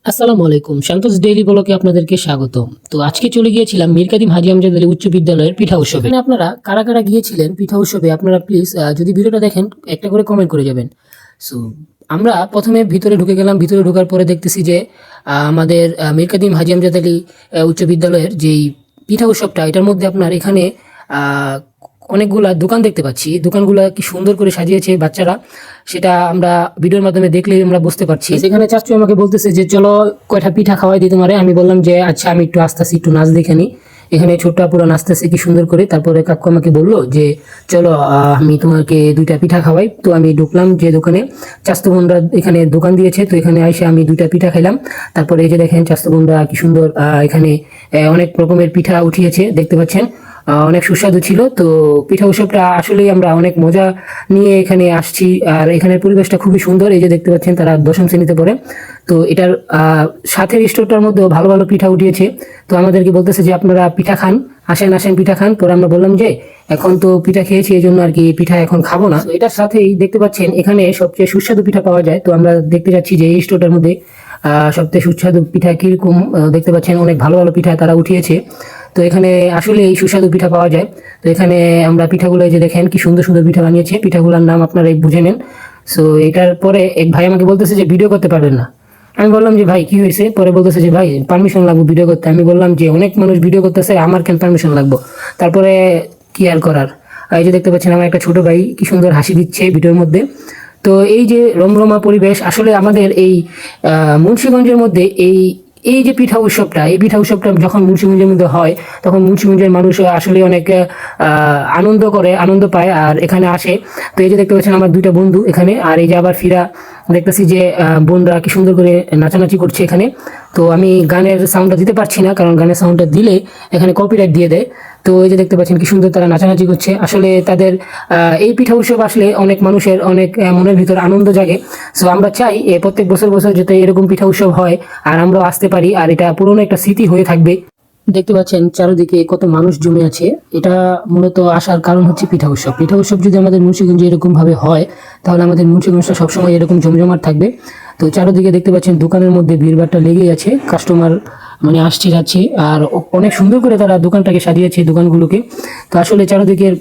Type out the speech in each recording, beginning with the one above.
আসসালামু আলাইকুম, সন্তোষ ডেইলি ব্লগে আপনাদেরকে স্বাগত। তো আজকে চলে গিয়েছিলাম মীর কাদিম হাজী আমজাদ আলী উচ্চ বিদ্যালয়ের পিঠা উৎসবে। এখানে আপনারা কারা কারা গিয়েছিলেন পিঠা উৎসবে, আপনারা প্লিজ যদি ভিডিওটা দেখেন একটা করে কমেন্ট করে যাবেন। সো আমরা প্রথমে ভিতরে ঢুকে গেলাম। ভিতরে ঢোকার পরে দেখতেছি যে আমাদের মীর কাদিম হাজী আমজাদ আলী উচ্চ বিদ্যালয়ের যেই পিঠা উৎসবটা, এটার মধ্যে আপনার এখানে আহ, অনেকগুলা দোকান দেখতে পাচ্ছি। দোকানগুলা কি সুন্দর করে সাজিয়েছে বাচ্চারা, সেটা আমরা ভিডিওর মাধ্যমে দেখলে আমরা বুঝতে পারছি। সেখানে চাচু আমাকে বলতেছে যে চলো কয়টা পিঠা খাওয়াই দিই তোমারে। আমি বললাম যে আচ্ছা, আমি একটু আসতেছি, একটু নাচ দেখে নিই। এখানে ছোট্ট আপুরা নাচতেছে কি সুন্দর করে। তারপরে কাকু আমাকে বললো যে চলো আমি তোমাকে দুইটা পিঠা খাওয়াই। তো আমি ঢুকলাম যে দোকানে, চাস্তো বোনরা এখানে দোকান দিয়েছে। তো এখানে এসে আমি দুইটা পিঠা খাইলাম। তারপরে এই যে দেখেন চাস্তো বোনরা কি সুন্দর এখানে অনেক রকমের পিঠা উঠিয়েছে, দেখতে পাচ্ছেন। অনেক সুস্বাদু ছিল। তো পিঠা উৎসবটা আসলেই আমরা অনেক মজা নিয়ে এখানে আসছি। আর এখানের পরিবেশটা খুবই সুন্দর। এই যে দেখতে পাচ্ছেন তারা দশম শ্রেণীতে পড়ে। তো এটার সাথের স্টোরটার মধ্যেও ভালো ভালো পিঠা উঠিয়েছে। তো আমাদেরকে বলতেছে যে আপনারা পিঠা খান, আসেন আসেন পিঠা খান। পরে আমরা বললাম যে এখন তো পিঠা খেয়েছি, এই জন্য আর কি পিঠা এখন খাবো না। এটার সাথেই দেখতে পাচ্ছেন এখানে সবচেয়ে সুস্বাদু পিঠা পাওয়া যায়। তো আমরা দেখতে যাচ্ছি যে এই স্টোরটার মধ্যে সবচেয়ে সুস্বাদু পিঠা কিরকম। দেখতে পাচ্ছেন অনেক ভালো ভালো পিঠা তারা উঠিয়েছে। তো এখানে আসলে এই সুস্বাদু পিঠা পাওয়া যায়। তো এখানে আমরা পিঠাগুলো যে দেখেন কি সুন্দর সুন্দর পিঠা বানিয়েছে। পিঠাগুলোর নাম আপনারা বুঝে নেন। সো এটার পরে এক ভাই আমাকে বলতেছে যে ভিডিও করতে পারবেন না। আমি বললাম যে ভাই কি হয়েছে? পরে বলতেছে যে ভাই পারমিশন লাগবে ভিডিও করতে। আমি বললাম যে অনেক মানুষ ভিডিও করতেছে, আমার কেন পারমিশন লাগবে? তারপরে কি আর করার। এই যে দেখতে পাচ্ছেন আমার একটা ছোট ভাই কি সুন্দর হাসি দিচ্ছে ভিডিওর মধ্যে। তো এই যে রমরমা পরিবেশ, আসলে আমাদের এই মুন্সিগঞ্জের মধ্যে এই এই যে পিঠা উৎসবটা, এই পিঠা উৎসবটা যখন মুন্সিগঞ্জের মধ্যে হয়, তখন মুন্সিগঞ্জের মানুষ আসলে অনেক আনন্দ করে, আনন্দ পায় আর এখানে আসে। তো এই যে দেখতে পাচ্ছেন আমার দুইটা বন্ধু এখানে। আর এই যে আবার ফিরা দেখতেছি যে বোনরা কি সুন্দর করে নাচানাচি করছে এখানে। তো আমি গানের সাউন্ডটা দিতে পারছি না, কারণ গানের সাউন্ডটা দিলে এখানে কপিরাইট দিয়ে দেয়। তো এই যে দেখতে পাচ্ছেন কি সুন্দর তারা নাচানাচি করছে। আসলে তাদের এই পিঠা উৎসব আসলে অনেক মানুষের অনেক মনের ভিতর আনন্দ জাগে। সো আমরা চাই প্রত্যেক বছর বছর যাতে এরকম পিঠা উৎসব হয় আর আমরাও আসতে পারি, আর এটা পুরনো একটা স্মৃতি হয়ে থাকবে। দেখতে পাচ্ছেন চারিদিকে কত মানুষ জমে আছে। এটা মূলত আসার কারণ হচ্ছে পিঠা উৎসব। পিঠা উৎসব যদি আমাদের মুন্সিগঞ্জে এরকম ভাবে হয়, তাহলে আমাদের মুন্সিগঞ্জটা সবসময় এরকম জমজমাট থাকবে। তো চারিদিকে দেখতে পাচ্ছেন দোকানের মধ্যে ভিড়ভাড়টা লেগেই আছে, কাস্টমার মানে আসছে যাচ্ছে। আর অনেক সুন্দর করে তারা দোকানটাকে সাজিয়েছে, দোকানগুলোকে। তো আসলে চারিদিকের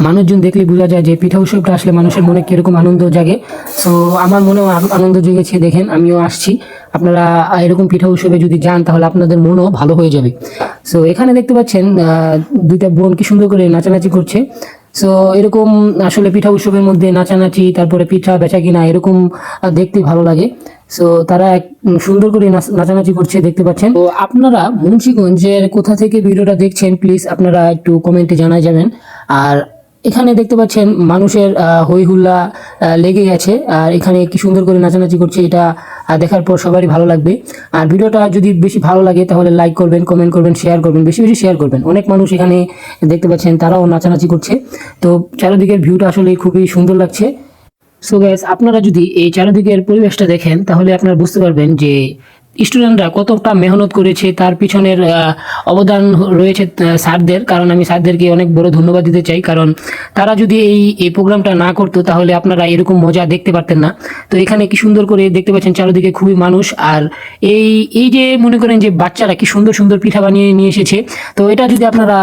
মানুষজন দেখলে বোঝা যায় যে পিঠা উৎসবটা আসলে মানুষের মনে কিরকম আনন্দ জাগে। সো আমার মনেও আনন্দ জেগেছে, দেখেন আমিও আসছি। আপনারা এরকম পিঠা উৎসবে যদি যান তাহলে আপনাদের মনও ভালো হয়ে যাবে। সো এখানে দেখতে পাচ্ছেন দুইটা বোন কি সুন্দর করে নাচানাচি করছে। সো এরকম আসলে পিঠা উৎসবের মধ্যে নাচানাচি, তারপরে পিঠা বেচা কিনা, এরকম দেখতে ভালো লাগে। সো তারা সুন্দর করে নাচানাচি করছে, দেখতে পাচ্ছেন। তো আপনারা মুন্সিগঞ্জের কোথা থেকে ভিডিওটা দেখছেন প্লিজ আপনারা একটু কমেন্টে জানাই যাবেন। আর এখানে দেখতে পাচ্ছেন মানুষের হই হুল্লা লেগে আছে। আর এখানে কি সুন্দর করে নাচানাচি করছে, এটা দেখার পর সবারই ভালো লাগবে। আর ভিডিওটা যদি বেশি ভালো লাগে তাহলে লাইক করবেন, কমেন্ট করবেন, শেয়ার করবেন, বেশি বেশি শেয়ার করবেন। অনেক মানুষ এখানে দেখতে পাচ্ছেন তারাও নাচানাচি করছে। তো চারিদিকের ভিউটা আসলে খুবই সুন্দর লাগছে। সো গাইস, আপনারা যদি এই চারিদিকের পরিবেশটা দেখেন তাহলে আপনারা বুঝতে পারবেন যে স্টুডেন্টরা কতটা মেহনত করেছে, তার পিছনের অবদান রয়েছে স্যারদের। কারণ আমি স্যারদেরকে অনেক বড় ধন্যবাদ দিতে চাই, কারণ তারা যদি এই প্রোগ্রামটা না করতো তাহলে আপনারা এরকম মজা দেখতে পারতেন না। তো এখানে কি সুন্দর করে দেখতে পাচ্ছেন চারিদিকে খুবই মানুষ। আর এই এই যে মনে করেন যে বাচ্চারা কি সুন্দর সুন্দর পিঠা বানিয়ে নিয়ে এসেছে। তো এটা যদি আপনারা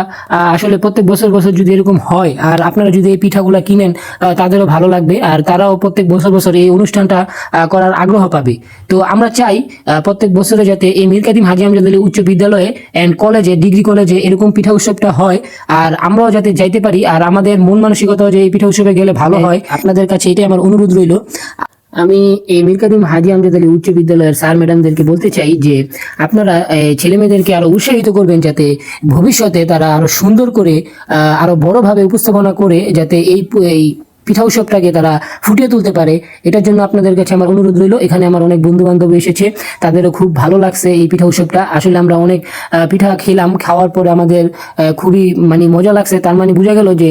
আসলে প্রত্যেক বছর বছর যদি এরকম হয় আর আপনারা যদি এই পিঠাগুলা কিনেন, তাদেরও ভালো লাগবে আর তারাও প্রত্যেক বছর বছর এই অনুষ্ঠানটা করার আগ্রহ পাবে। তো আমরা চাই প্রত্যেক বছরে যাতে এই মীর কাদিম হাজী আমজাদ আলী উচ্চ বিদ্যালয়ে এন্ড কলেজে, ডিগ্রি কলেজে এরকম পিঠা উৎসবটা হয় আর আমরাও যাতে যাইতে পারি। আর আমাদের মন মানসিকতাও যে এই পিঠা উৎসবে গেলে ভালো হয়, আপনাদের কাছে এটাই আমার অনুরোধ রইল। আমি এই মীর কাদিম হাজী আমজাদ আলী উচ্চ বিদ্যালয়ের স্যার ম্যাডামদেরকে বলতে চাই যে আপনারা ছেলে মেয়েদেরকে আরো উৎসাহিত করবেন, যাতে ভবিষ্যতে তারা আরো সুন্দর করে আরো বড়ভাবে উপস্থাপনা করে যাতে এই পিঠা উৎসবটাকে তারা ফুটিয়ে তুলতে পারে। এটার জন্য আপনাদের কাছে আমার অনুরোধ রইল। এখানে আমার অনেক বন্ধু বান্ধব এসেছে, তাদেরও খুব ভালো লাগছে এই পিঠা উৎসবটা। আসলে আমরা অনেক পিঠা খেলাম, খাওয়ার পরে আমাদের খুবই মানে মজা লাগছে। তার মানে বোঝা গেল যে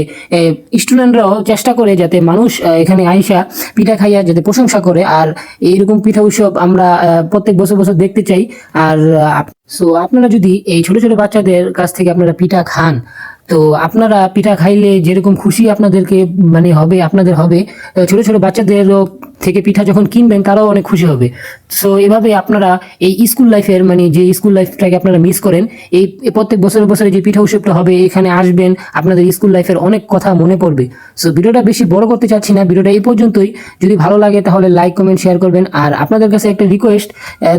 স্টুডেন্টরাও চেষ্টা করে যাতে মানুষ এখানে আইসা পিঠা খাইয়া যাতে প্রশংসা করে। আর এইরকম পিঠা উৎসব আমরা প্রত্যেক বছর বছর দেখতে চাই। আর সো আপনারা যদি এই ছোট ছোট বাচ্চাদের কাছ থেকে আপনারা পিঠা খান, তো আপনারা পিঠা খাইলে যেরকম খুশি আপনাদেরকে মানে হবে, আপনাদের হবে, ছোট ছোট বাচ্চাদেরও থেকে পিঠা যখন কিনবেন তারাও অনেক খুশি হবে। সো এভাবে আপনারা এই স্কুল লাইফের মানে যে স্কুল লাইফটাকে আপনারা মিস করেন, এই প্রত্যেক বছরে বছরে যে পিঠা উৎসবটা হবে এখানে আসবেন, আপনাদের স্কুল লাইফের অনেক কথা মনে পড়বে। সো ভিডিওটা বেশি বড় করতে চাচ্ছি না, ভিডিওটা এই পর্যন্তই। যদি ভালো লাগে তাহলে লাইক কমেন্ট শেয়ার করবেন। আর আপনাদের কাছে একটা রিকোয়েস্ট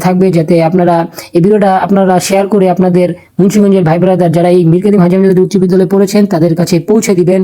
থাকবে যাতে আপনারা এই ভিডিওটা আপনারা শেয়ার করে আপনাদের মুন্সিগঞ্জের ভাই ব্রাদার যারা এই মীর কাদিম হাজী আমজাদ উচ্চ বিদ্যালয়ে পড়েছেন তাদের কাছে পৌঁছে দিবেন।